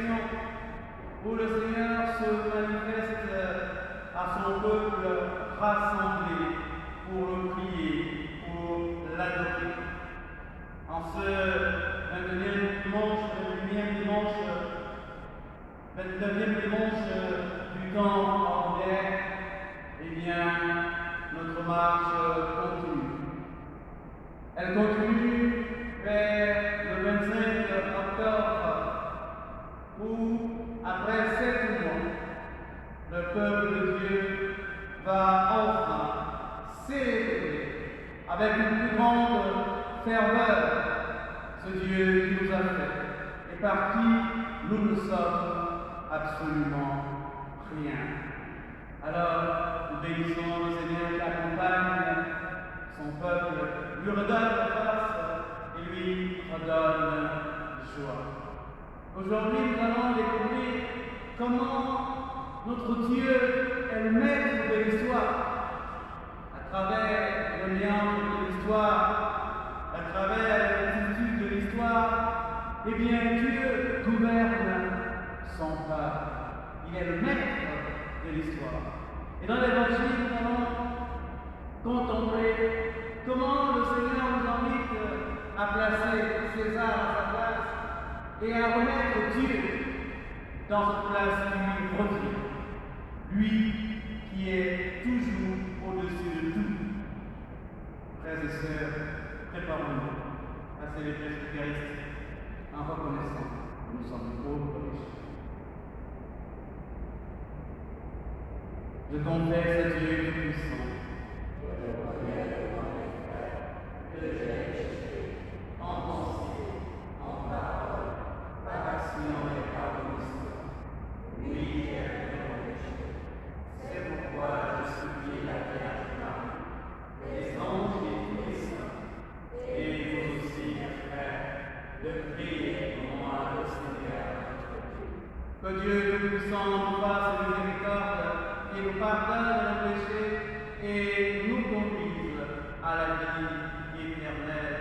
bénédiction où le Seigneur se manifeste à son peuple rassemblé pour le prier, pour l'adorer. En ce 29e dimanche du temps ordinaire, eh bien, notre marche continue. Elle continue vers le 25 octobre, où, après 7 mois, le peuple de Dieu va enfin célébrer avec une plus grande ferveur ce Dieu qui nous a fait et par qui nous ne sommes absolument rien. Alors, nous bénissons le Seigneur qui accompagne son peuple, lui redonne force et lui redonne joie. Aujourd'hui, nous allons découvrir comment notre Dieu est le maître de l'histoire. À travers le méandre de l'histoire, à travers les vicissitudes de l'histoire, eh bien, Dieu gouverne son peuple. Il est le maître de l'histoire. Et dans l'Évangile, nous allons contempler comment le Seigneur nous invite à placer César à sa place et à remettre Dieu dans cette place qui lui revient. Lui qui est toujours au-dessus de tout. Frères et sœurs, préparons-nous à célébrer cette Eucharistie en reconnaissant que nous sommes pauvres pécheurs. Je confesse à Dieu Tout-Puissant que j'ai péché en pensée, en parole, par action et par omission. Oui, j'ai péché. C'est pourquoi je supplie la Vierge Marie, les anges et tous les saints, et vous aussi, mes frères, de prier pour moi le Seigneur. Que Dieu Tout-Puissant nous fasse miséricorde et nous pardonne nos péchés et nous conduise à la vie éternelle.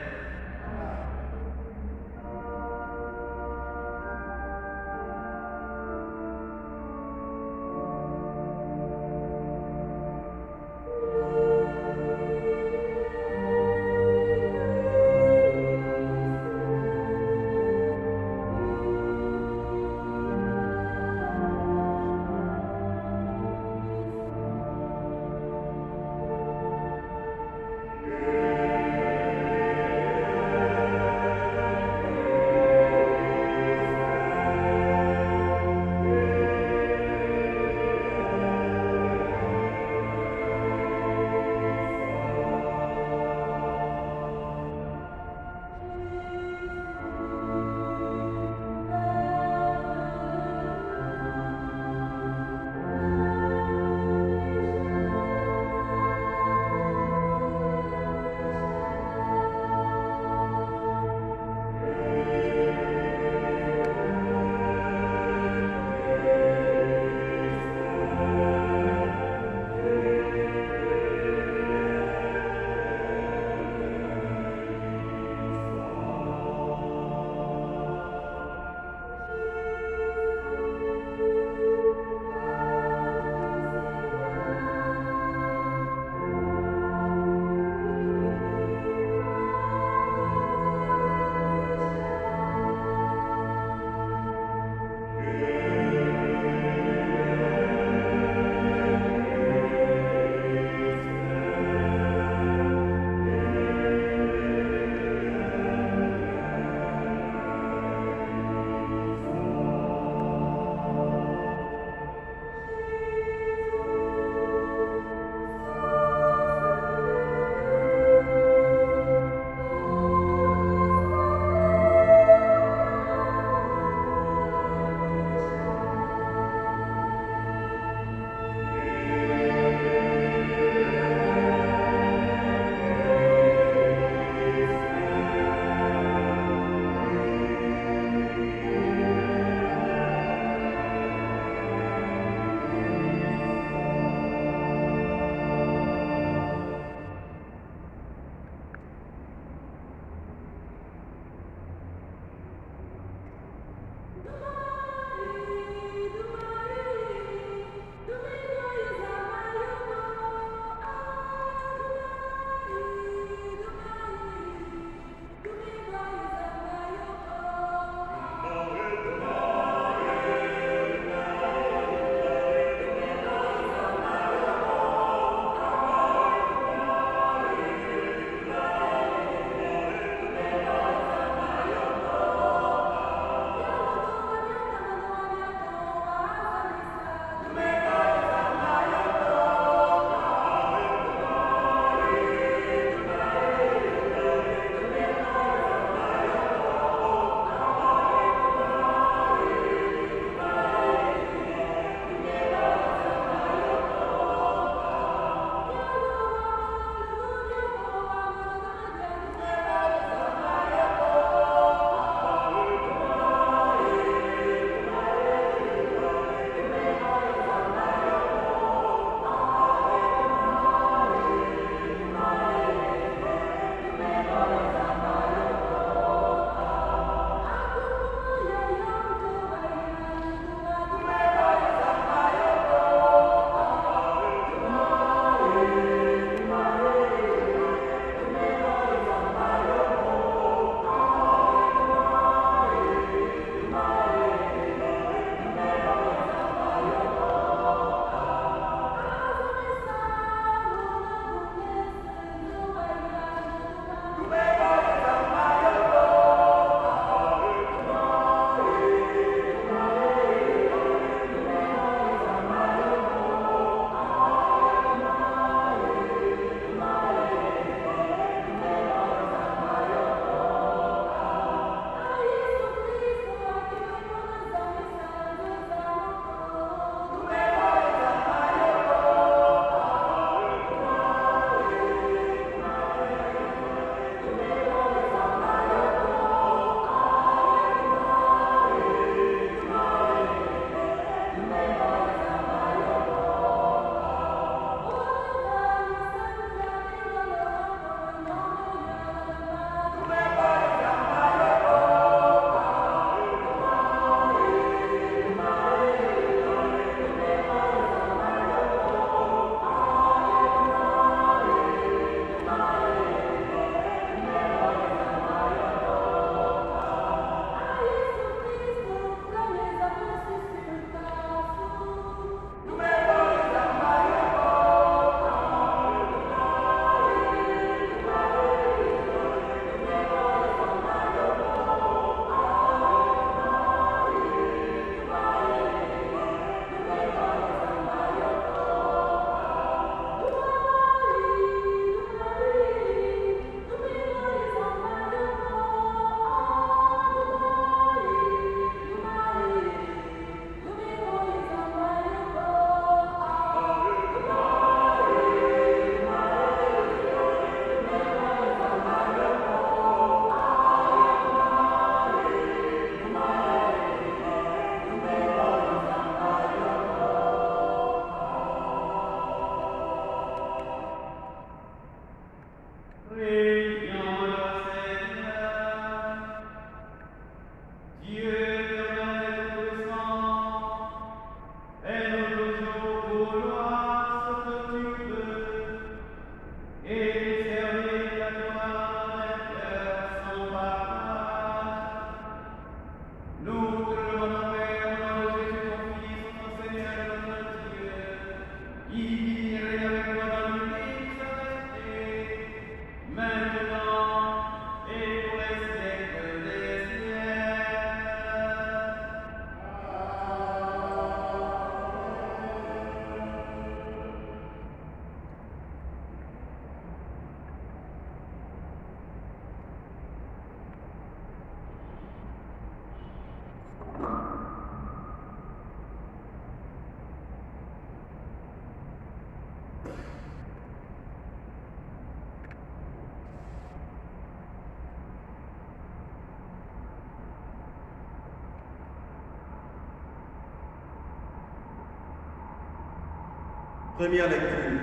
Première lecture.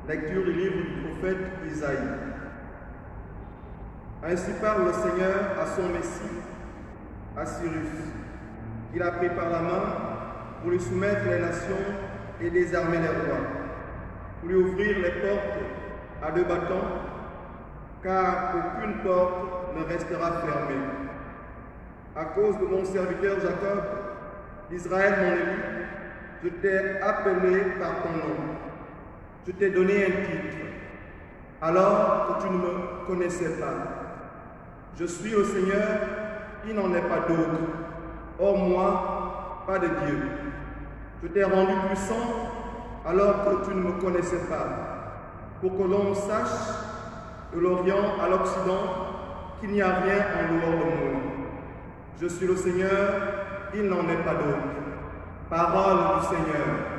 Lecture du livre du prophète Isaïe. Ainsi parle le Seigneur à son Messie, à Cyrus, qu'il a pris par la main pour lui soumettre les nations et désarmer les rois, pour lui ouvrir les portes à deux battants, car aucune porte ne restera fermée. À cause de mon serviteur Jacob, d'Israël mon élu, je t'ai appelé par ton nom. Je t'ai donné un titre, alors que tu ne me connaissais pas. Je suis le Seigneur, il n'en est pas d'autre. Hors moi, pas de Dieu. Je t'ai rendu puissant, alors que tu ne me connaissais pas, pour que l'on sache, de l'Orient à l'Occident, qu'il n'y a rien en dehors de moi. Je suis le Seigneur, il n'en est pas d'autre. Parole du Seigneur.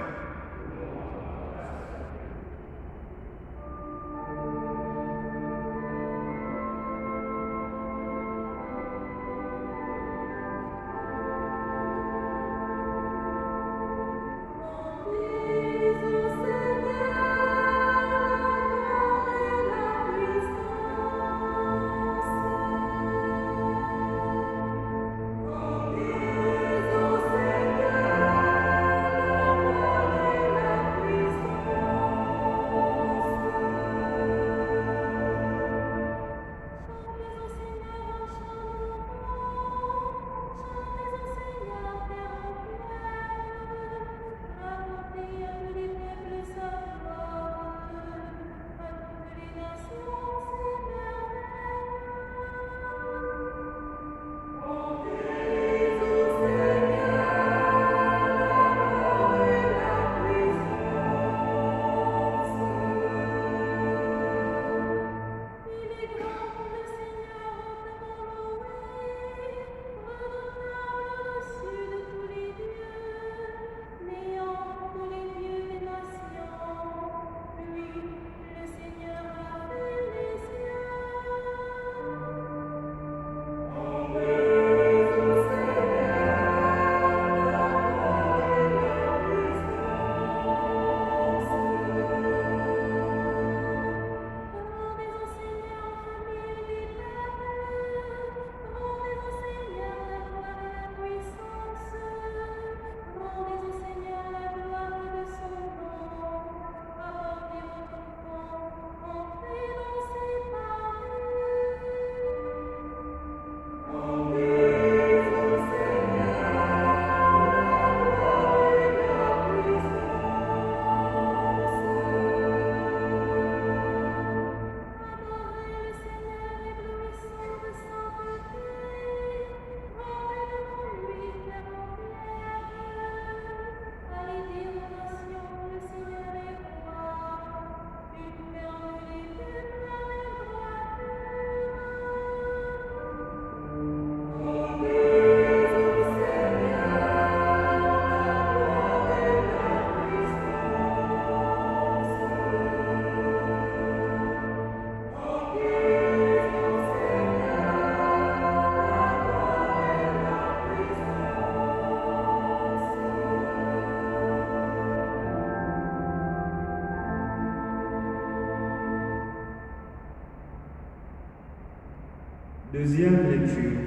Deuxième lecture.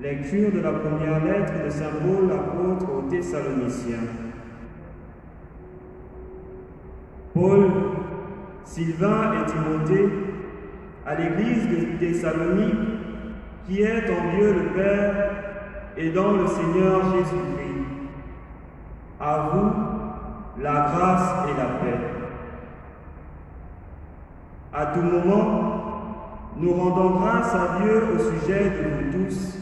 Lecture de la première lettre de Saint Paul, apôtre aux Thessaloniciens. Paul, Sylvain et Timothée, à l'église de Thessalonique, qui est en Dieu le Père et dans le Seigneur Jésus-Christ. À vous, la grâce et la paix. À tout moment, nous rendons grâce à Dieu au sujet de vous tous,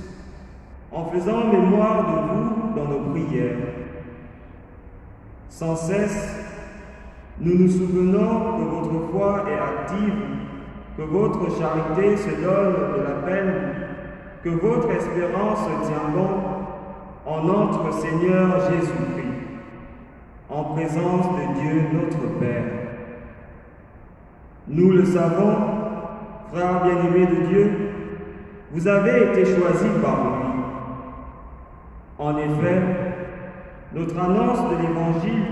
en faisant mémoire de vous dans nos prières. Sans cesse, nous nous souvenons que votre foi est active, que votre charité se donne de la peine, que votre espérance se tient bon en notre Seigneur Jésus-Christ, en présence de Dieu notre Père. Nous le savons, frères bien-aimés de Dieu, vous avez été choisis par lui. En effet, Notre annonce de l'Évangile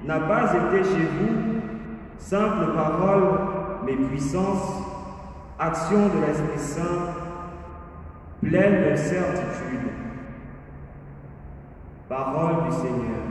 n'a pas été chez vous simple parole, mais puissance, action de l'Esprit Saint, pleine de certitude. Parole du Seigneur.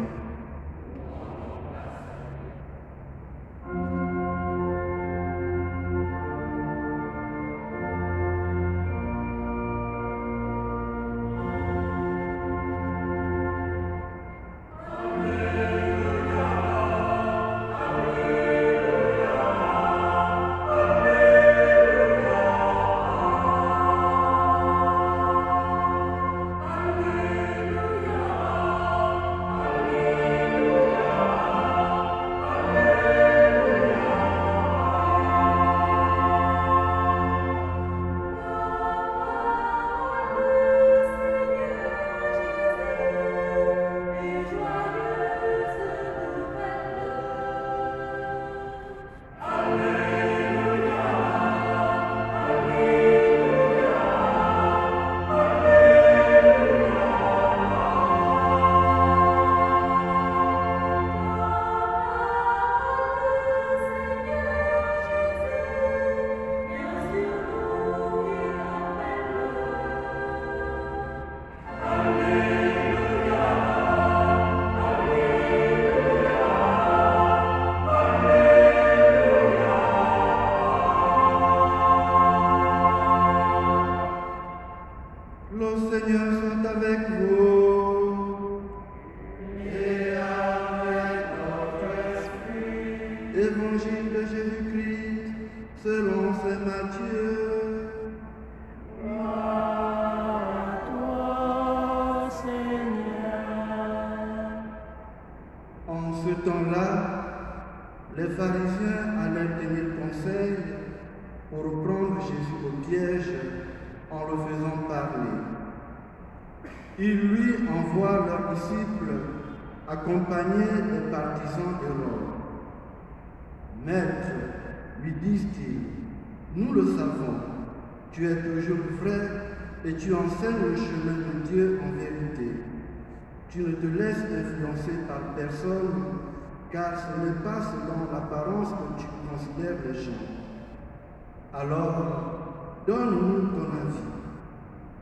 Évangile de Jésus-Christ selon saint Matthieu. Gloire à toi, Seigneur. En ce temps-là, les pharisiens allèrent tenir conseil pour prendre Jésus au piège en le faisant parler. Ils lui envoient leurs disciples accompagnés des partisans d'Hérode. Maître, lui disent-ils, nous le savons, tu es toujours vrai et tu enseignes le chemin de Dieu en vérité. Tu ne te laisses influencer par personne, car ce n'est pas selon l'apparence que tu considères les gens. Alors, donne-nous ton avis.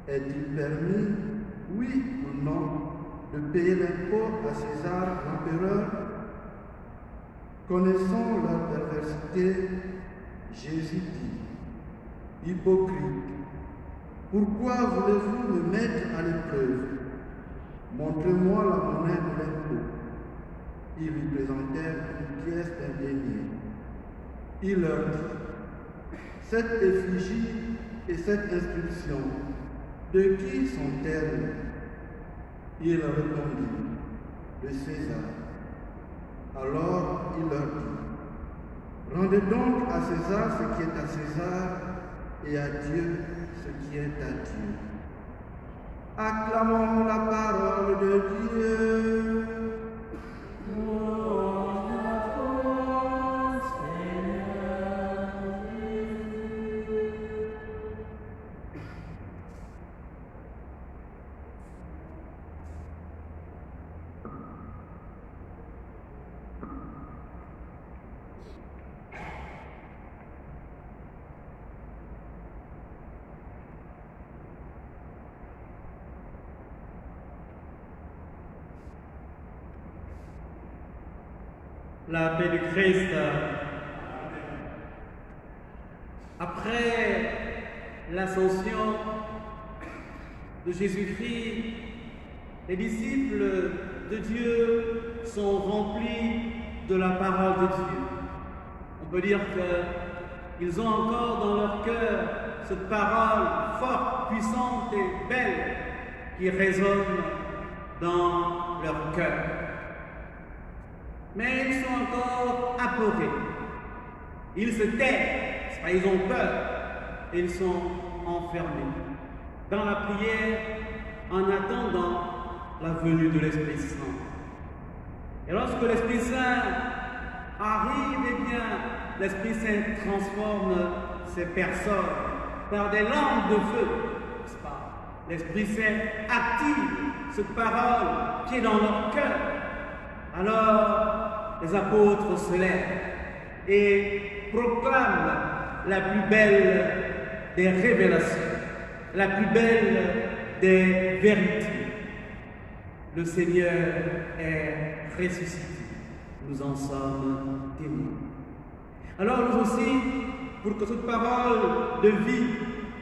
Est-il permis, oui ou non, de payer l'impôt à César, l'empereur? Connaissant leur perversité, Jésus dit, hypocrite, pourquoi voulez-vous me mettre à l'épreuve? Montrez-moi la monnaie de l'impôt. Ils lui présentèrent une pièce d'un denier. Il leur dit, cette effigie et cette inscription, de qui sont-elles? Il répondit, de César. Alors il leur dit, rendez donc à César ce qui est à César et à Dieu ce qui est à Dieu. Acclamons la parole de Dieu. Gloire à toi, Seigneur Jésus. La paix du Christ. Après l'ascension de Jésus-Christ, les disciples de Dieu sont remplis de la parole de Dieu. On peut dire qu'ils ont encore dans leur cœur cette parole forte, puissante et belle qui résonne dans leur cœur. Mais ils sont encore apeurés. Ils se taisent, ils ont peur et ils sont enfermés dans la prière en attendant la venue de l'Esprit Saint. Et lorsque l'Esprit Saint arrive, eh bien, l'Esprit Saint transforme ces personnes par des lampes de feu, n'est-ce pas? l'Esprit Saint active cette parole qui est dans leur cœur. Alors, les apôtres se lèvent et proclament la plus belle des révélations, la plus belle des vérités. Le Seigneur est ressuscité. Nous en sommes témoins. Alors nous aussi, pour que cette parole de vie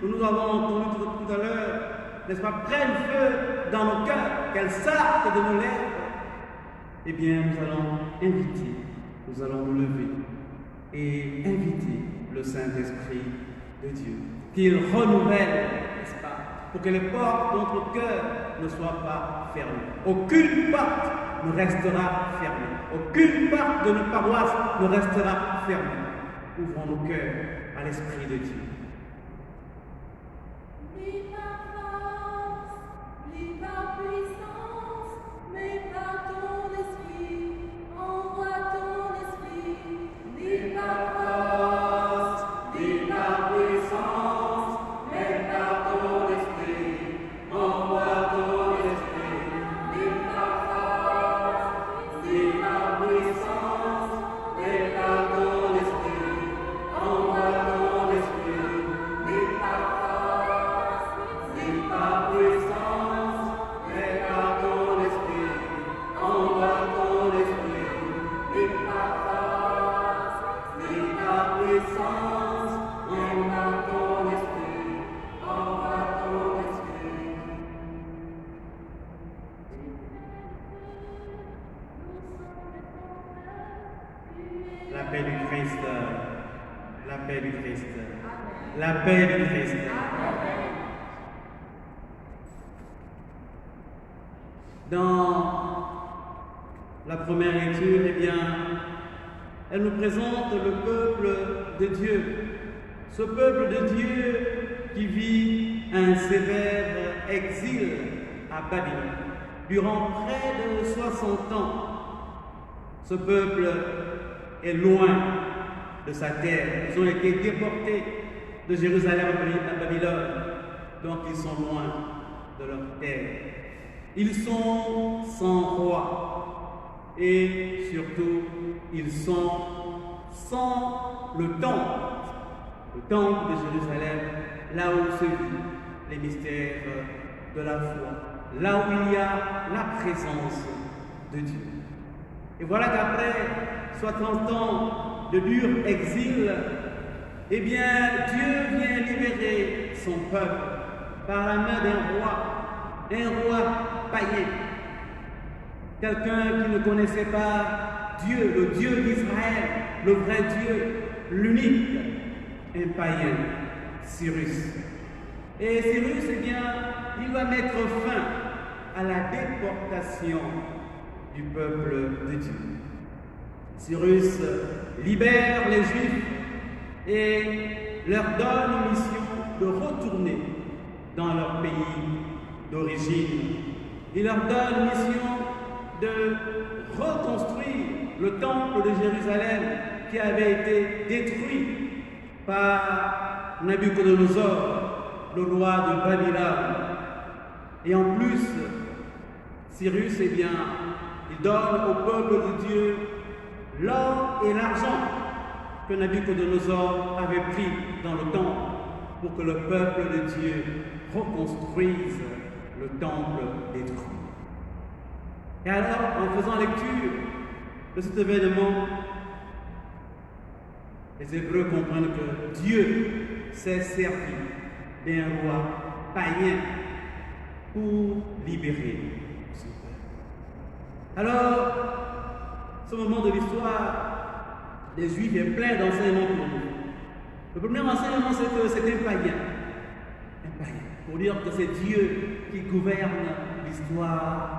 que nous avons entendue tout à l'heure, n'est-ce pas, prenne feu dans nos cœurs, qu'elle sorte de nos lèvres, eh bien nous allons inviter, nous allons nous lever et inviter le Saint-Esprit de Dieu, qu'il renouvelle, n'est-ce pas, pour que les portes de notre cœur ne soient pas fermées. Aucune porte ne restera fermée. Aucune porte de nos paroisses ne restera fermée. Ouvrons nos cœurs à l'Esprit de Dieu. Vive ta force, vive ta puissance, mais par ton esprit, envoie ton esprit. Vive ta force, vive ta puissance, mais par ton esprit, envoie ton esprit. Vive ta force, vive ta puissance, mais par ton esprit, envoie ton esprit. Vive ta force, vive ta puissance, mais par ton esprit, envoie ton esprit. Vive ta force, vive ta puissance, mais par ton esprit, envoie ton esprit. La paix du Christ, la paix du Christ, la paix du Christ. Dans la première lecture, eh bien, elle nous présente le peuple de Dieu. Ce peuple de Dieu qui vit un sévère exil à Babylone durant près de 60 ans. Ce peuple est loin de sa terre. Ils ont été déportés de Jérusalem à Babylone. Donc ils sont loin de leur terre. Ils sont sans roi. Et surtout, ils sont sans le temple de Jérusalem, là où se vivent les mystères de la foi, là où il y a la présence de Dieu. Et voilà qu'après 60 ans de dur exil, eh bien, Dieu vient libérer son peuple par la main d'un roi païen, quelqu'un qui ne connaissait pas Dieu, le Dieu d'Israël, le vrai Dieu, l'unique, un païen, Cyrus. Et Cyrus, eh bien, il va mettre fin à la déportation du peuple de Dieu. Cyrus libère les Juifs et leur donne une mission de retourner dans leur pays d'origine. Il leur donne une mission de reconstruire le temple de Jérusalem qui avait été détruit par Nabuchodonosor, le roi de Babylone. Et en plus, Cyrus, eh bien, il donne au peuple de Dieu l'or et l'argent que Nabuchodonosor avait pris dans le temple pour que le peuple de Dieu reconstruise le temple détruit. Et alors, en faisant lecture de cet événement, les Hébreux comprennent que Dieu s'est servi d'un roi païen pour libérer son peuple. Alors, ce moment de l'histoire des Juifs est plein d'enseignements pour nous. Le premier enseignement, c'est que c'est un païen. Un païen. Pour dire que c'est Dieu qui gouverne l'histoire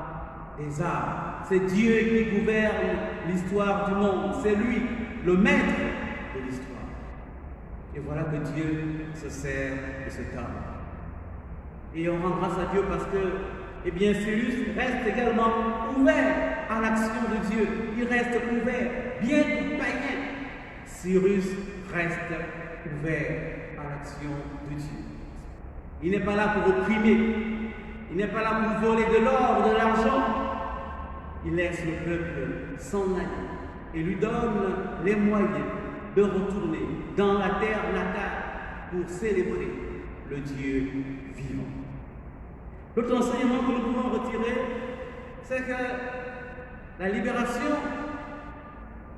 des arts. C'est Dieu qui gouverne l'histoire du monde. C'est lui, le maître de l'histoire. Et voilà que Dieu se sert de cet homme. Et on rend grâce à Dieu parce que, eh bien, Cyrus reste également ouvert à l'action de Dieu. Il reste ouvert, bien que païen. Cyrus reste ouvert à l'action de Dieu. Il n'est pas là pour opprimer, Il n'est pas là pour voler de l'or, de l'argent. Il laisse le peuple s'en aller et lui donne les moyens de retourner dans la terre natale pour célébrer le Dieu vivant. L'autre enseignement que nous pouvons retirer, c'est que la libération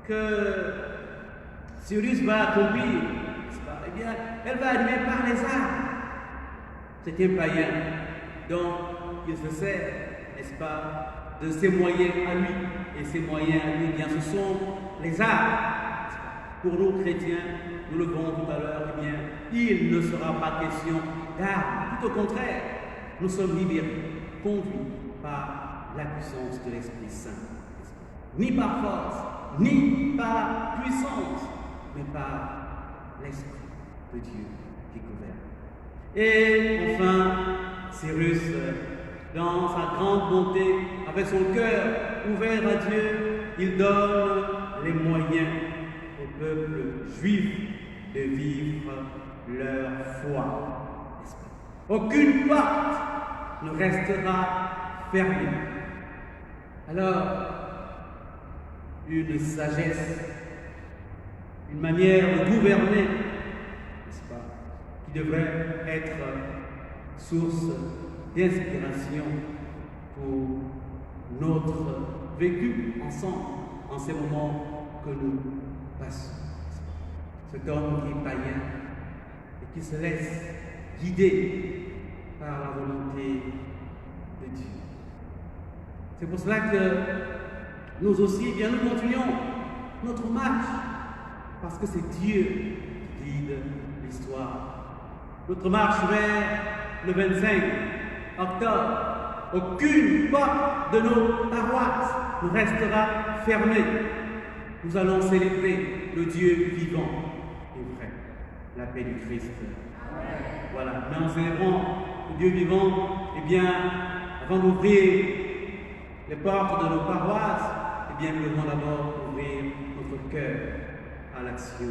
que Cyrus va accomplir, eh bien, elle va animer par les arts. C'est un païen, donc il se sert, n'est-ce pas, de ses moyens à lui. Et ses moyens à lui, eh bien, ce sont les arts. Pour nous chrétiens, nous le verrons tout à l'heure, eh bien, il ne sera pas question d'armes. Tout au contraire, nous sommes libérés, conduits par la puissance de l'Esprit Saint. Ni par force, ni par puissance, mais par l'Esprit de Dieu qui gouverne. Et enfin, Cyrus, dans sa grande bonté, avec son cœur ouvert à Dieu, il donne les moyens au peuple juif de vivre leur foi. Aucune porte ne restera fermée. Alors, une sagesse, une manière de gouverner, n'est-ce pas, qui devrait être source d'inspiration pour notre vécu ensemble en ces moments que nous passons. Cet homme qui est païen et qui se laisse guider par la volonté de Dieu. C'est pour cela que nous aussi, eh bien, nous continuons notre marche, parce que c'est Dieu qui guide l'histoire. Notre marche vers le 25 octobre, aucune porte de nos paroisses ne restera fermée. Nous allons célébrer le Dieu vivant et vrai, la paix du Christ. Voilà, mais en célébrant le Dieu vivant, eh bien, avant d'ouvrir les portes de nos paroisses, eh bien, nous devons d'abord ouvrir notre cœur à l'action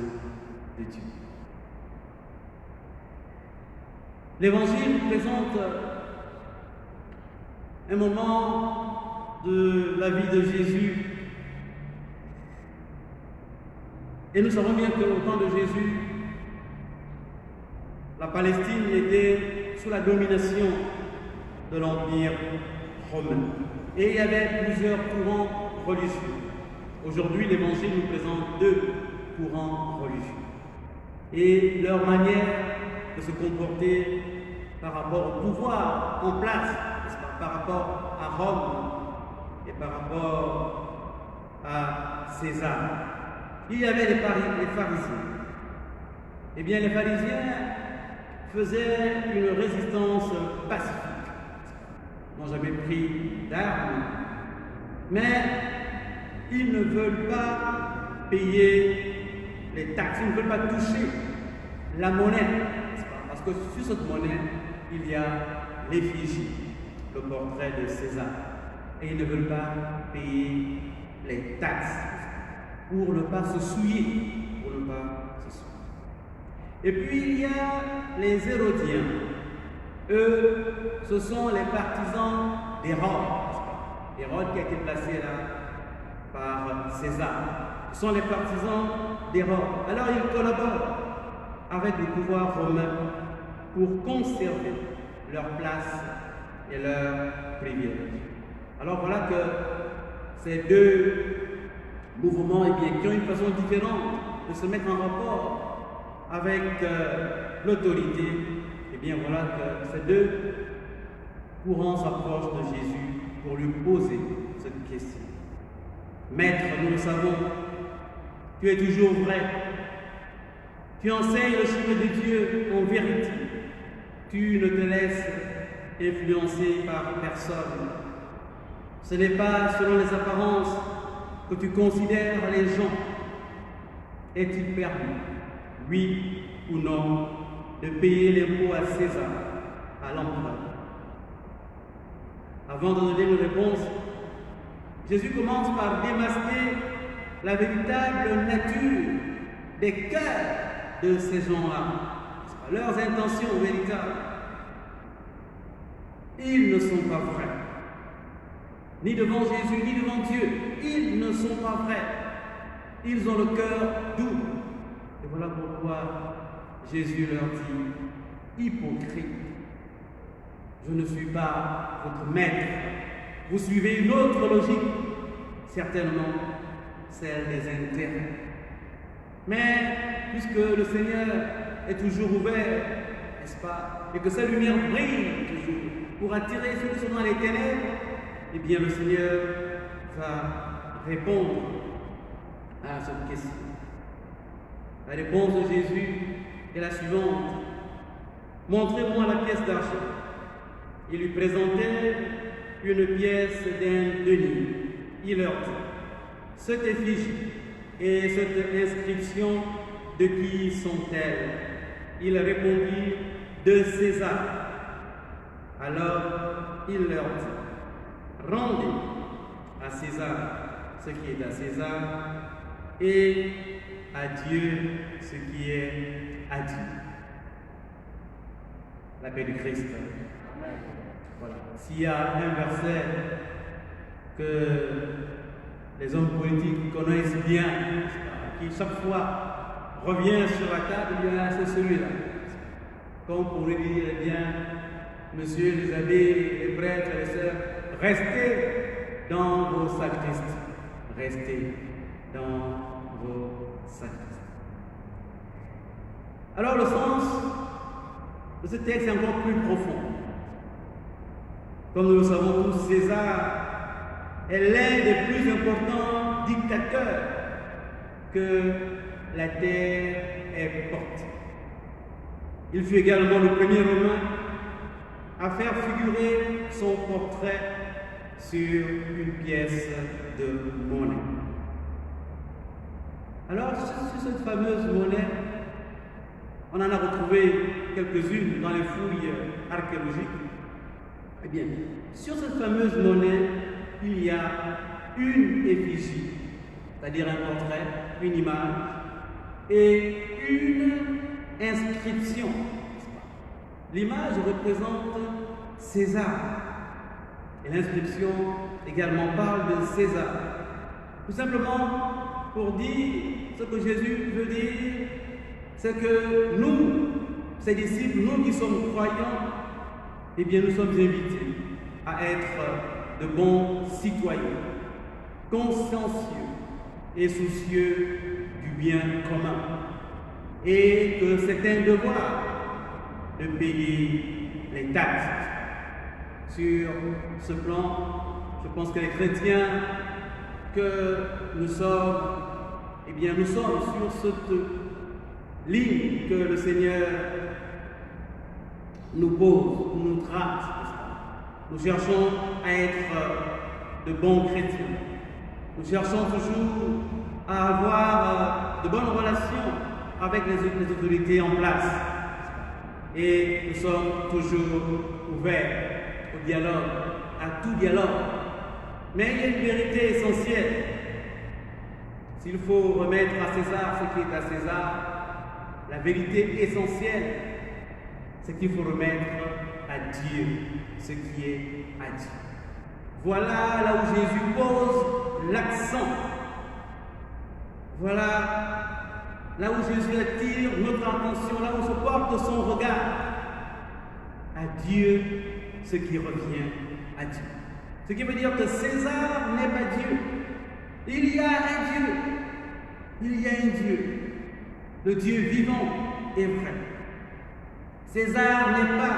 de Dieu. L'Évangile présente un moment de la vie de Jésus. Et nous savons bien qu'au temps de Jésus, la Palestine était sous la domination de l'Empire romain. Et il y avait plusieurs courants religieux. Aujourd'hui, l'Évangile nous présente deux courants religieux. Et leur manière de se comporter par rapport au pouvoir en place, par rapport à Rome et par rapport à César. Il y avait les pharisiens. Eh bien, les pharisiens faisaient une résistance pacifique. Ils n'ont jamais pris d'armes, mais ils ne veulent pas payer les taxes, ils ne veulent pas toucher la monnaie. Parce que sur cette monnaie, il y a l'effigie, le portrait de César. Et ils ne veulent pas payer les taxes pour ne pas se souiller. Et puis il y a les Hérodiens. Eux, ce sont les partisans d'Hérode. Hérode qui a été placé là par César. Ce sont les partisans d'Hérode. Alors ils collaborent avec le pouvoir romain pour conserver leur place et leurs privilèges. Alors voilà que ces deux mouvements, eh bien, qui ont une façon différente de se mettre en rapport avec l'autorité, eh bien voilà que ces deux courants s'approchent de Jésus pour lui poser cette question. Maître, nous le savons, tu es toujours vrai. Tu enseignes le chemin de Dieu en vérité. Tu ne te laisses influencer par personne. Ce n'est pas selon les apparences que tu considères les gens. Est-il permis, oui ou non, de payer l'impôt à César, à l'empereur? Avant de donner une réponse, Jésus commence par démasquer la véritable nature des cœurs de ces gens-là, leurs intentions véritables. ils ne sont pas vrais. Ni devant Jésus, ni devant Dieu, ils ne sont pas vrais. Ils ont le cœur double. Et voilà pourquoi Jésus leur dit, hypocrite, je ne suis pas votre maître. Vous suivez une autre logique, certainement celle des intérêts. Mais puisque le Seigneur est toujours ouvert, n'est-ce pas, et que sa lumière brille toujours pour attirer ceux qui sont dans les ténèbres, eh bien le Seigneur va répondre à cette question. La réponse de Jésus est la suivante. Montrez-moi la pièce d'argent. Il lui présentait une pièce d'un denier. Il leur dit, cette effigie et cette inscription, de qui sont-elles? Il répondit, de César. Alors il leur dit, rendez à César ce qui est à César et à Dieu ce qui est à Dieu. La paix du Christ. Voilà. S'il y a un verset que les hommes politiques connaissent bien, qui chaque fois revient sur la table, c'est celui-là. Comme pour lui dire, eh bien, messieurs les abbés, les prêtres, les sœurs, restez dans vos sacristies. Restez dans vos sacristies. Alors le sens de ce texte est encore plus profond. Comme nous le savons tous, César est l'un des plus importants dictateurs que la terre ait porté. Il fut également le premier Romain à faire figurer son portrait sur une pièce de monnaie. Alors, sur cette fameuse monnaie, on en a retrouvé quelques-unes dans les fouilles archéologiques. Eh bien, sur cette fameuse monnaie, il y a une effigie, c'est-à-dire un portrait, une image, et une inscription. L'image représente César, et l'inscription également parle de César. Tout simplement pour dire ce que Jésus veut dire, c'est que nous, ses disciples, nous qui sommes croyants, eh bien nous sommes invités à être de bons citoyens, consciencieux et soucieux du bien commun. Et que c'est un devoir de payer les taxes. Sur ce plan, je pense que les chrétiens que nous sommes, eh bien nous sommes sur cette ligne que le Seigneur nous pose, nous trace. Nous cherchons à être de bons chrétiens. Nous cherchons toujours à avoir de bonnes relations avec les autorités en place. Et nous sommes toujours ouverts au dialogue, à tout dialogue. Mais il y a une vérité essentielle. S'il faut remettre à César ce qui est à César, la vérité essentielle, c'est qu'il faut remettre à Dieu ce qui est à Dieu. Voilà là où Jésus pose l'accent. Voilà là où Jésus attire notre attention, là où se porte son regard. À Dieu ce qui revient à Dieu. Ce qui veut dire que César n'est pas Dieu. Il y a un Dieu. Il y a un Dieu. Le Dieu vivant et vrai. César n'est pas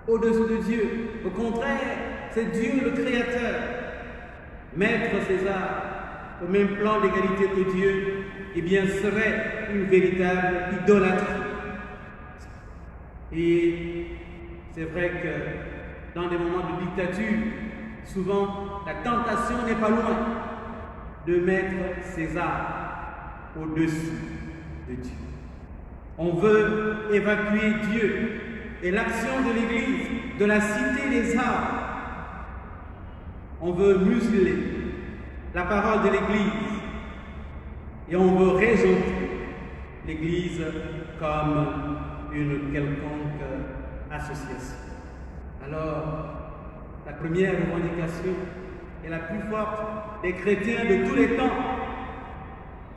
au-dessus de Dieu. Au contraire, c'est Dieu le Créateur. Maître César, au même plan d'égalité que Dieu, eh bien, serait une véritable idolâtrie. Et c'est vrai que dans des moments de dictature, souvent, la tentation n'est pas loin de mettre César au-dessus de Dieu. On veut évacuer Dieu et l'action de l'Église de la cité des arts. On veut museler la parole de l'Église et on veut régenter l'Église comme une quelconque association. Alors, la première revendication et la plus forte des chrétiens de tous les temps,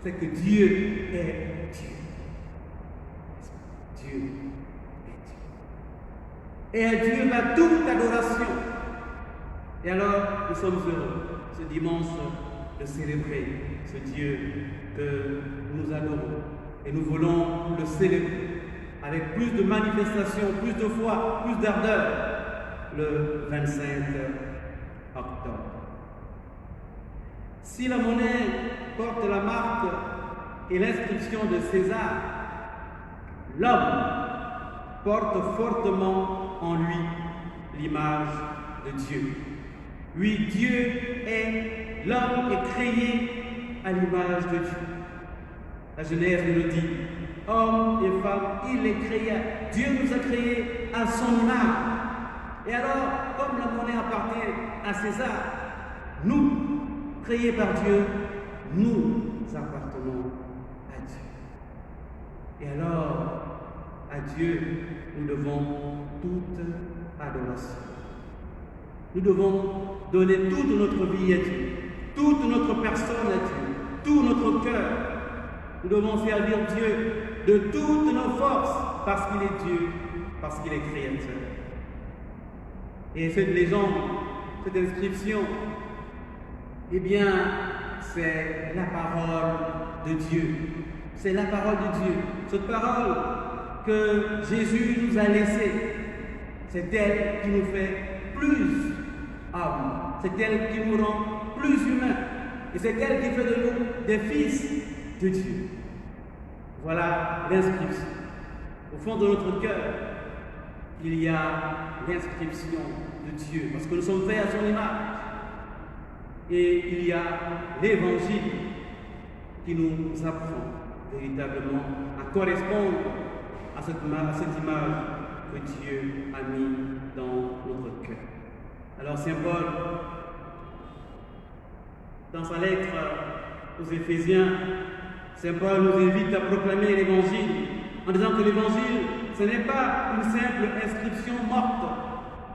c'est que Dieu est Dieu. Dieu est Dieu. Et à Dieu va toute adoration. Et alors, nous sommes heureux ce dimanche de célébrer ce Dieu que nous adorons. Et nous voulons le célébrer avec plus de manifestation, plus de foi, plus d'ardeur le 25 octobre. Si la monnaie porte la marque et l'inscription de César, l'homme porte fortement en lui l'image de Dieu. Oui, Dieu est, l'homme est créé à l'image de Dieu. La Genèse nous le dit, hommes et femmes, il les créa. Dieu nous a créés à son image. Et alors, comme la monnaie appartient à César, nous, créés par Dieu, nous appartenons à Dieu. Et alors, à Dieu, nous devons toute adoration. Nous devons donner toute notre vie à Dieu, toute notre personne à Dieu, tout notre cœur. Nous devons servir Dieu de toutes nos forces parce qu'il est Dieu, parce qu'il est créateur. Et cette légende, cette inscription, eh bien, c'est la parole de Dieu. C'est la parole de Dieu. Cette parole que Jésus nous a laissée, c'est elle qui nous fait plus hommes. C'est elle qui nous rend plus humains. Et c'est elle qui fait de nous des fils de Dieu. Voilà l'inscription. Au fond de notre cœur, il y a l'inscription de Dieu, parce que nous sommes faits à son image. Et il y a l'évangile qui nous apprend véritablement à correspondre à cette image que Dieu a mis dans notre cœur. Alors Saint Paul, dans sa lettre aux Éphésiens, Saint Paul nous invite à proclamer l'évangile en disant que l'évangile, ce n'est pas une simple inscription morte,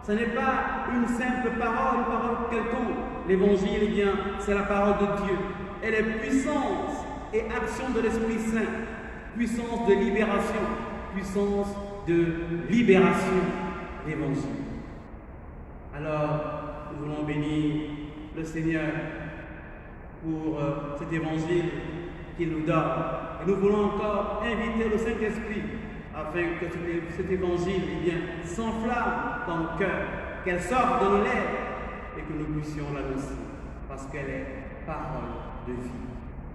ce n'est pas une simple parole quelconque. L'évangile, eh bien, c'est la parole de Dieu. Elle est puissance et action de l'Esprit Saint, puissance de libération, l'évangile. Alors, nous voulons bénir le Seigneur pour cet évangile qu'il nous donne. Et nous voulons encore inviter le Saint-Esprit afin que cet évangile, eh bien, s'enflamme dans nos cœurs, qu'elle sorte de nos lèvres et que nous puissions l'annoncer, parce qu'elle est parole de vie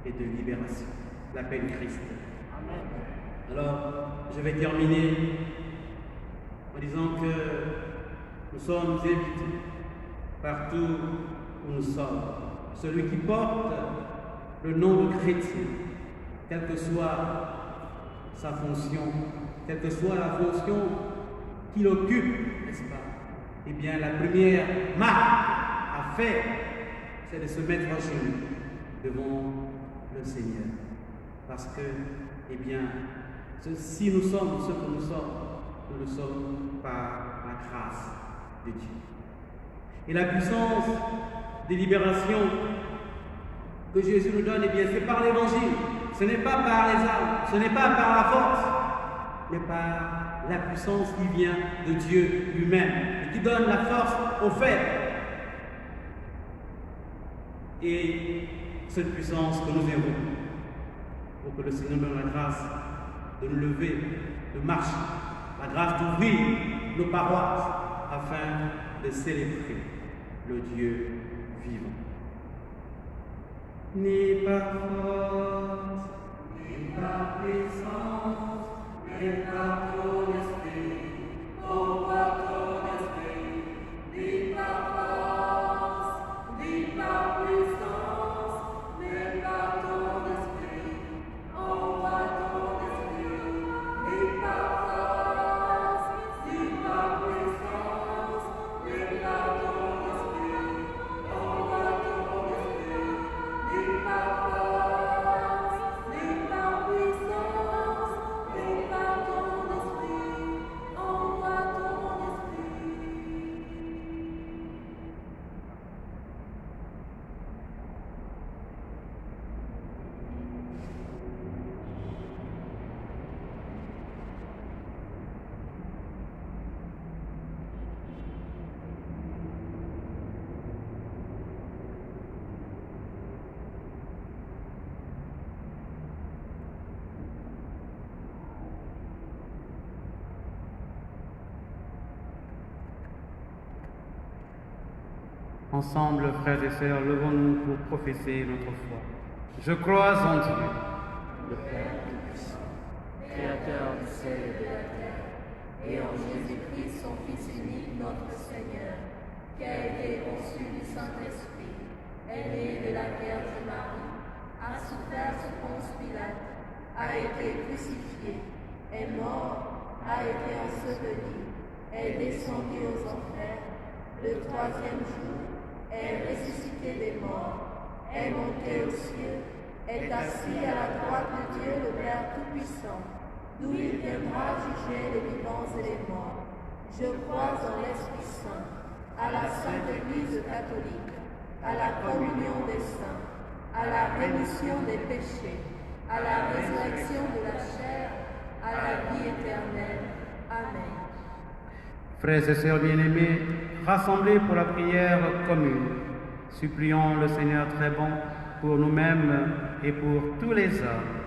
et de libération, la paix de Christ. Amen. Alors, je vais terminer en disant que nous sommes invités partout où nous sommes. Celui qui porte le nom de chrétien, quelle que soit sa fonction, quelle que soit la fonction qu'il occupe, n'est-ce pas? Eh bien, la première marque à faire, c'est de se mettre à genoux devant le Seigneur. Parce que, eh bien, si nous sommes ce que nous le sommes par la grâce de Dieu. Et la puissance de libération que Jésus nous donne, eh bien, c'est par l'évangile. Ce n'est pas par les armes, ce n'est pas par la force, mais par la puissance qui vient de Dieu lui-même et qui donne la force aux faibles. Et cette puissance que nous avons, pour que le Seigneur nous donne la grâce de nous lever, de marcher, la grâce d'ouvrir nos paroisses afin de célébrer le Dieu vivant. Ni par force, ni par puissance, mais par ton esprit, envoie ton esprit, ni par force, ni par puissance, mais par ton esprit, envoie ton esprit, ni par force, ni par puissance, mais par ton esprit, envoie ton esprit, ni par force, ni par puissance, mais par ton esprit, envoie ton esprit. Ensemble, frères et sœurs, levons-nous pour professer notre foi. Je crois en Dieu, le Père Tout-Puissant, Créateur du ciel et de la terre, et en Jésus-Christ, son Fils unique, notre Seigneur, qui a été conçu du Saint-Esprit, est né de la Vierge Marie, a souffert sous Ponce Pilate, a été crucifié, est mort, a été enseveli, est descendu aux enfers, le troisième jour, est ressuscité des morts, est monté aux cieux, est assis à la droite de Dieu le Père Tout-Puissant, d'où il viendra juger les vivants et les morts. Je crois en l'Esprit Saint, à la Sainte Église catholique, à la communion des saints, à la rémission des péchés, à la résurrection de la chair, à la vie éternelle. Amen. frères et sœurs bien-aimés, rassemblés pour la prière commune, supplions le Seigneur très bon pour nous-mêmes et pour tous les hommes.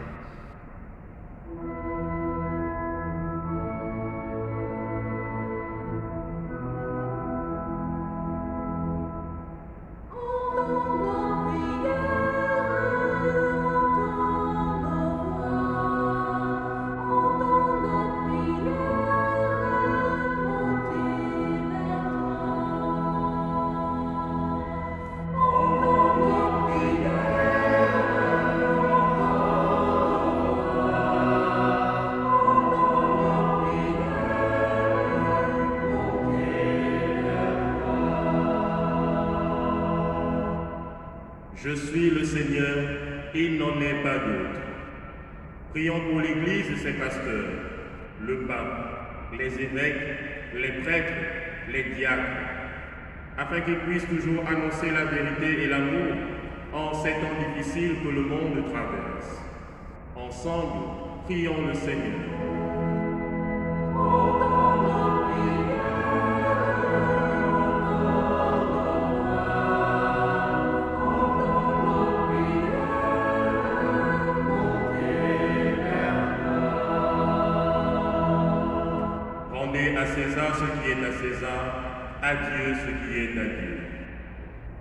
Je suis le Seigneur, il n'en est pas d'autre. Prions pour l'Église et ses pasteurs, le pape, les évêques, les prêtres, les diacres, afin qu'ils puissent toujours annoncer la vérité et l'amour en ces temps difficiles que le monde traverse. Ensemble, prions le Seigneur. À César ce qui est à César, à Dieu ce qui est à Dieu.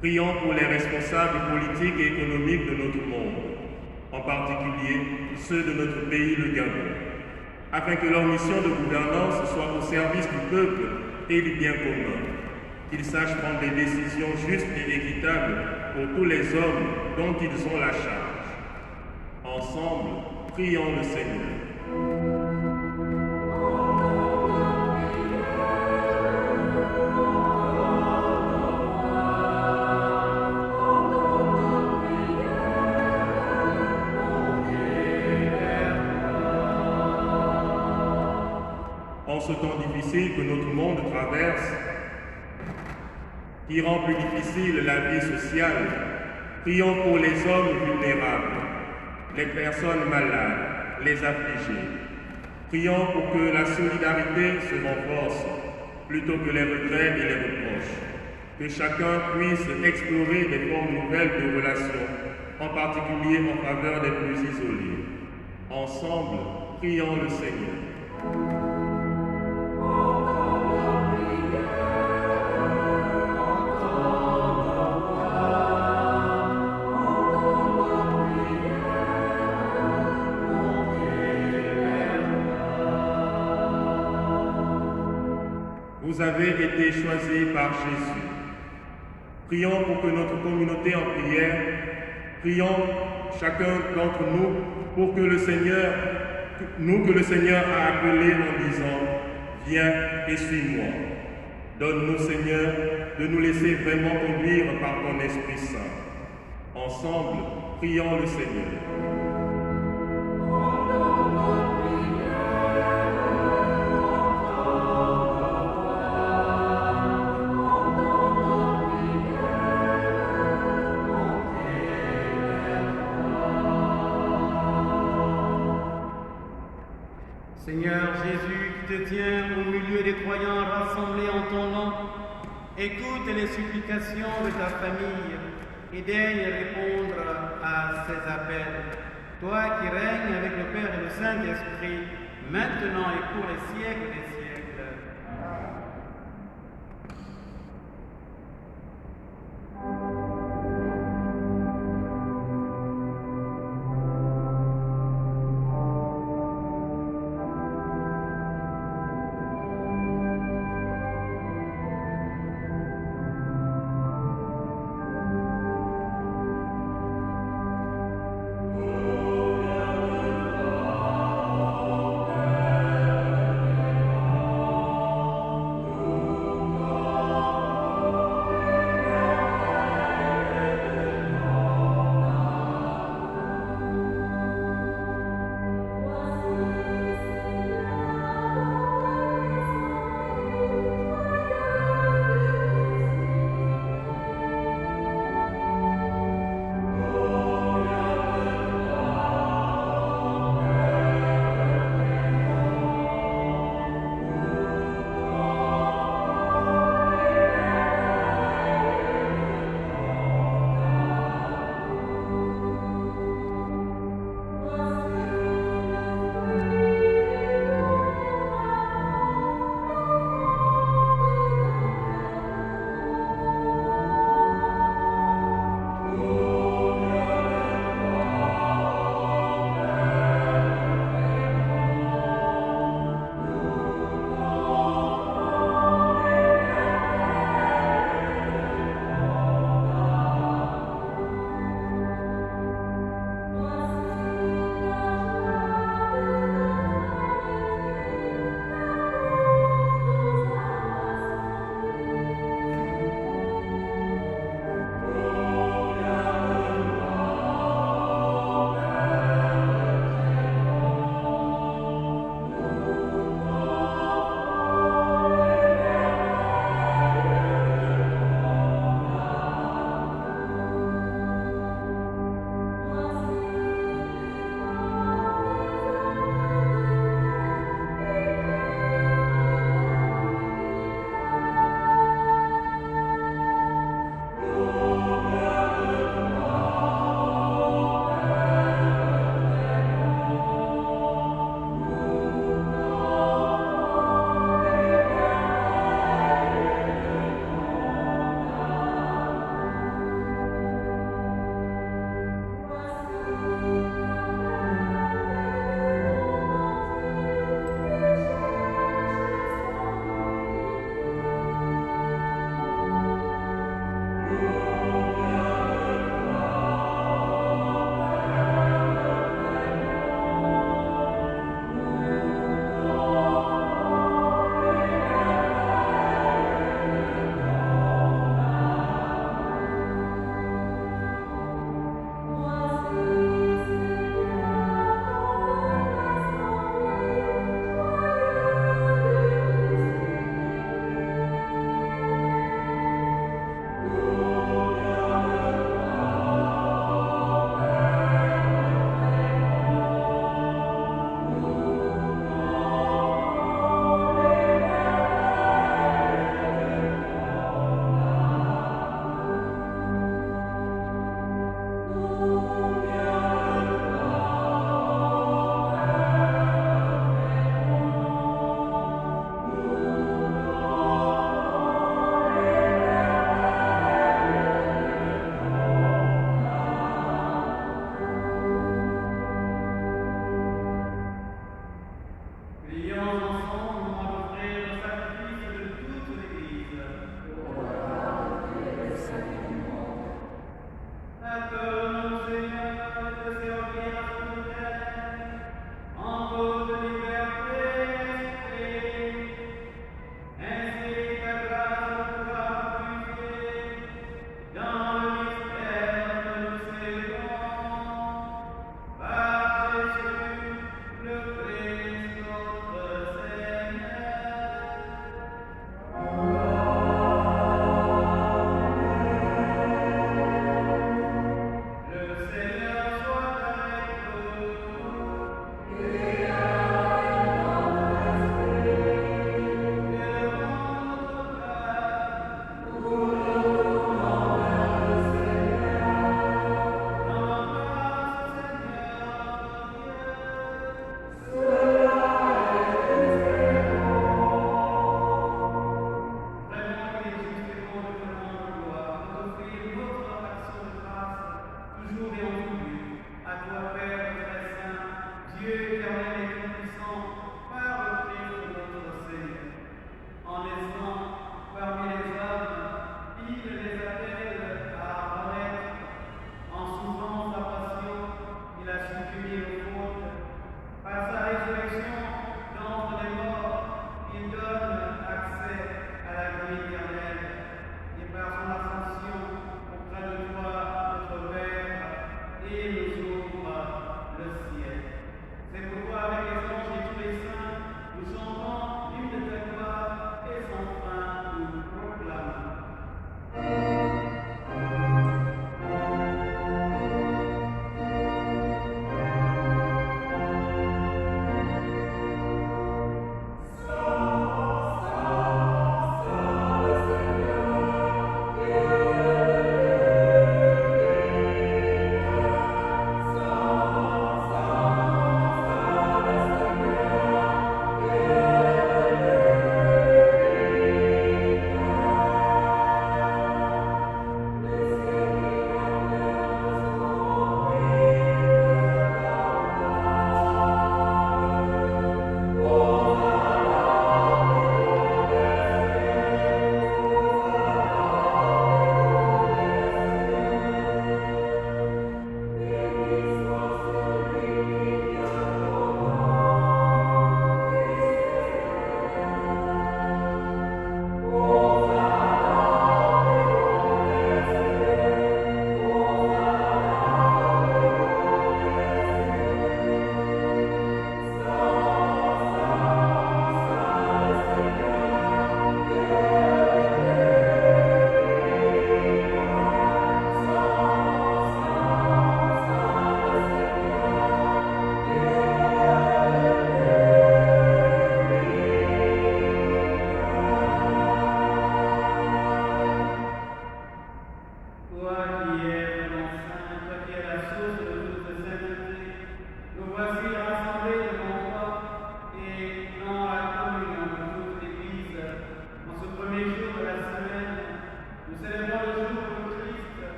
Prions pour les responsables politiques et économiques de notre monde, en particulier ceux de notre pays, le Gabon, afin que leur mission de gouvernance soit au service du peuple et du bien commun, qu'ils sachent prendre des décisions justes et équitables pour tous les hommes dont ils ont la charge. Ensemble, prions le Seigneur. En ce temps difficile que notre monde traverse, qui rend plus difficile la vie sociale, prions pour les hommes vulnérables, les personnes malades, les affligés. Prions pour que la solidarité se renforce plutôt que les regrets et les reproches. Que chacun puisse explorer des formes nouvelles de relations, en particulier en faveur des plus isolés. Ensemble, prions le Seigneur. Vous avez été choisis par Jésus. Prions pour que notre communauté en prière, prions chacun d'entre nous pour que le Seigneur, que le Seigneur a appelés en disant, viens et suis-moi. Donne-nous, Seigneur, de nous laisser vraiment conduire par ton Esprit Saint. Ensemble, prions le Seigneur. Seigneur Jésus, qui te tiens au milieu des croyants rassemblés en ton nom, écoute les supplications de ta famille et daigne répondre à ces appels. Toi qui règnes avec le Père et le Saint-Esprit, maintenant et pour les siècles des siècles.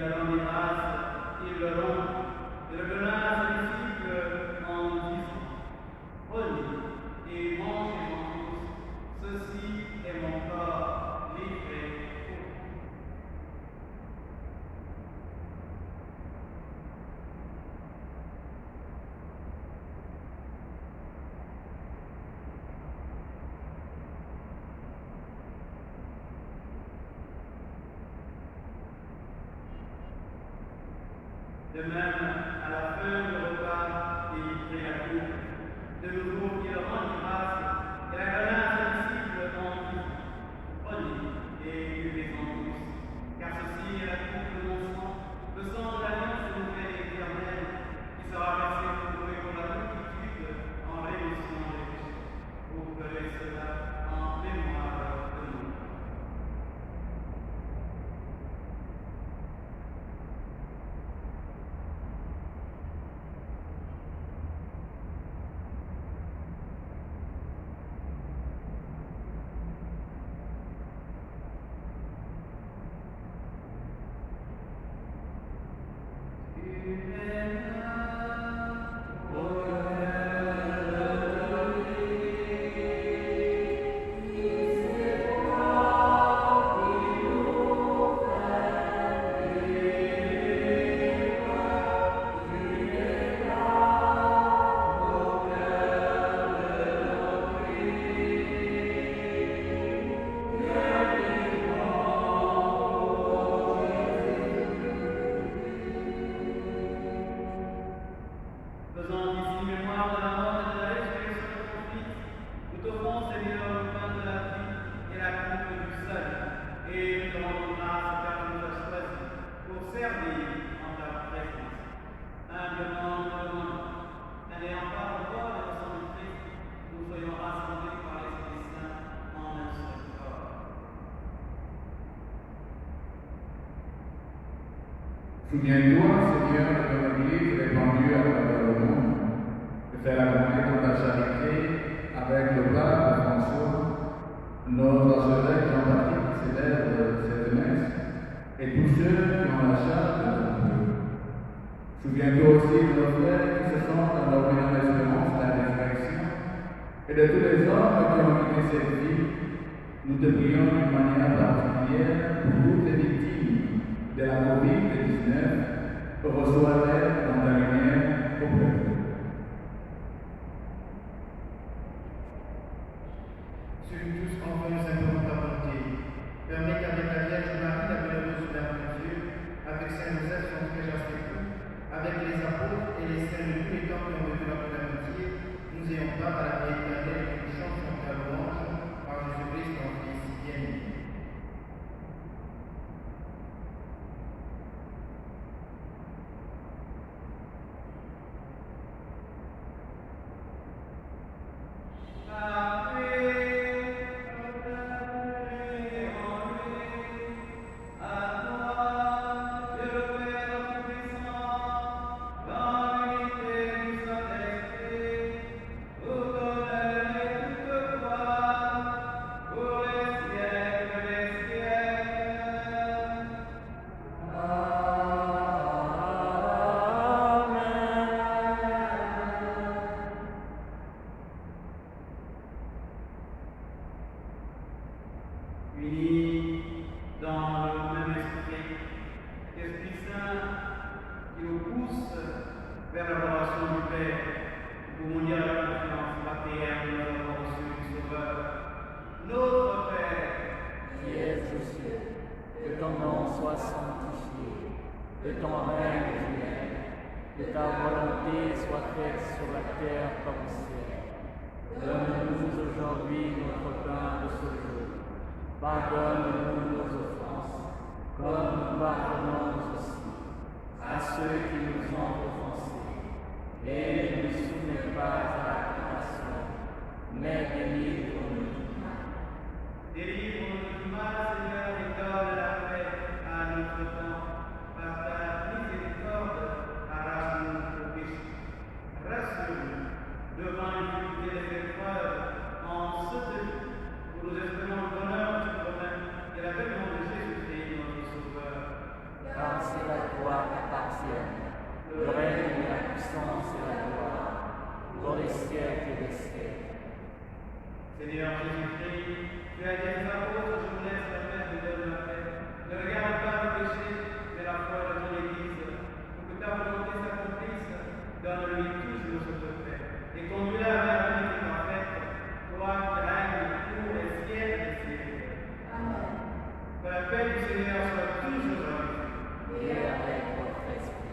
la longue grâce, il le rompt et le donna à ses disciples en disant: Prenez et mangez-en tous, ceci est mon corps livré pour vous. De même, à la fin du repas, il prit la coupe. De nouveau, il rendit grâce et la donna à ses disciples en disant: Prenez et buvez-en tous, car ceci est la coupe de mon sang, le sang de l'alliance nouvelle et éternelle, qui sera versé pour vous et pour la multitude en rémission des péchés. Vous ferez cela en mémoire de nous. Faisant ici mémoire de la mort et de la résurrection de ton Fils, nous t'offrons, Seigneur, le pain de la vie et la coupe du salut, et nous te rendons grâce car tu nous as choisis pour servir en ta présence. Humblement, nous demandons, n'ayant pas encore le sang du Christ, nous soyons rassemblés par l'Esprit Saint en un seul corps. Souviens-toi, Seigneur, de ton Église répandue à travers le monde, de faire abonder ton ta charité avec le pape François, notre archevêque Jean-Baptiste qui célèbre cette messe, et tous ceux qui ont la charge de ton peuple. Souviens-toi aussi de nos frères qui se sentent dans leur meilleure espérance de la résurrection, et de tous les hommes qui ont quitté cette vie. Nous te prions d'une manière particulière pour toutes les victimes de la COVID-19, reçois-les dans ta lumière au peuple. Ceux tous envoyons simplement ta bonté. Permets qu'avec la Vierge Marie, la bienheureuse Mère de Dieu, avec Saint Joseph, son très chaste époux, avec les apôtres et les saints de tous les temps qui ont vécu notre amitié, nous ayons part à la vie éternelle et nous chantons ta louange par Jésus-Christ, ton Fils bien-aimé. Unis dans le même esprit, Esprit Saint qui nous pousse vers l'adoration du Père, pour mondial la confiance patriarche de notre reçu du Sauveur. Notre Père, qui es aux cieux, que ton nom soit sanctifié, que ton règne vienne, que ta volonté soit faite sur la terre comme au ciel. Donne-nous aujourd'hui notre pain de ce jour. Pardonne-nous nos offenses, comme nous pardonnons aussi à ceux qui nous ont offensés. Et ne nous soumets pas à la tentation, mais délivre-nous du mal. délivre-nous du mal, Seigneur, et donne la paix à notre temps. Par ta miséricorde, arrache-nous au péché. Rassure-nous devant les difficultés et les épreuves en ce début, où nous espérons le bonheur du promets et l'avènement de Jésus-Christ, notre Sauveur. Car c'est la puissance et la gloire, pour les siècles des siècles. Seigneur Jésus-Christ, tu as dit aux apôtres, je vous laisse la paix, je vous donne la paix. Ne regarde pas le péché, mais la foi de ton Église. Pour que ta volonté s'accomplisse, donne-lui toujours ce paix. Et conduis-la vers la vérité parfaite, toi qui règnes pour les siècles des siècles. Amen. Que la paix du Seigneur soit toujours avec vous. Et avec votre esprit.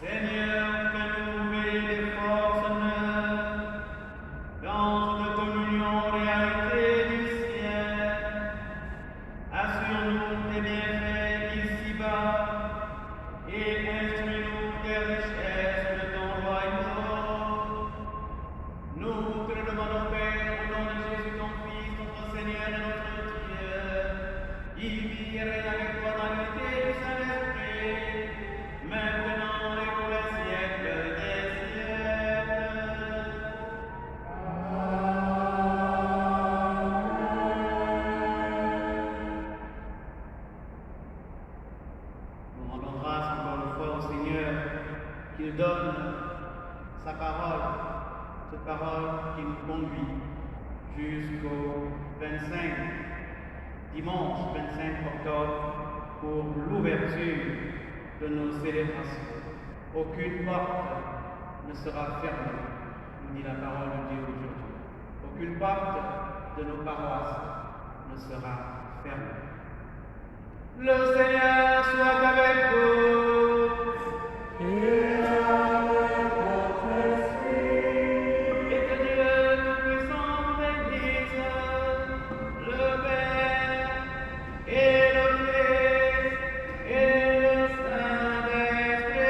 Seigneur, fais-nous trouver des forces neuves dans une communion réalité du ciel. Assure-nous tes bienfaits ici-bas et instruis-nous des richesses de ton royaume. Nous te le demandons, Père, au nom de Jésus, ton Fils, notre Seigneur et notre Dieu. Il vit et règne avec toi dans l'unité du Saint-Esprit, maintenant et pour les siècles des siècles. Nous rendons grâce encore une fois au Seigneur qu'il donne sa parole, cette parole qui nous conduit jusqu'au 25, dimanche 25 octobre, pour l'ouverture de nos célébrations. Aucune porte ne sera fermée, nous dit la parole de Dieu aujourd'hui. Aucune porte de nos paroisses ne sera fermée. Le Seigneur soit avec vous. Et que Dieu Tout-Puissant bénisse le Père et le Fils et le Saint-Esprit.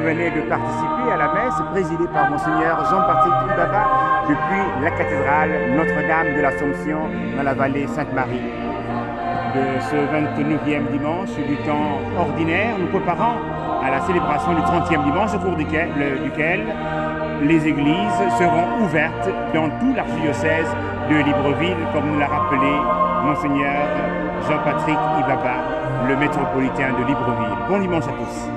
venez de participer à la messe présidée par Monseigneur Jean-Patrick Ibaba depuis la cathédrale Notre-Dame de l'Assomption dans la vallée Sainte-Marie. De ce 29e dimanche du temps ordinaire, nous préparons à la célébration du 30e dimanche au cours duquel les églises seront ouvertes dans tout l'archidiocèse de Libreville, comme nous l'a rappelé Monseigneur Jean-Patrick Ibaba, le métropolitain de Libreville. Bon dimanche à tous.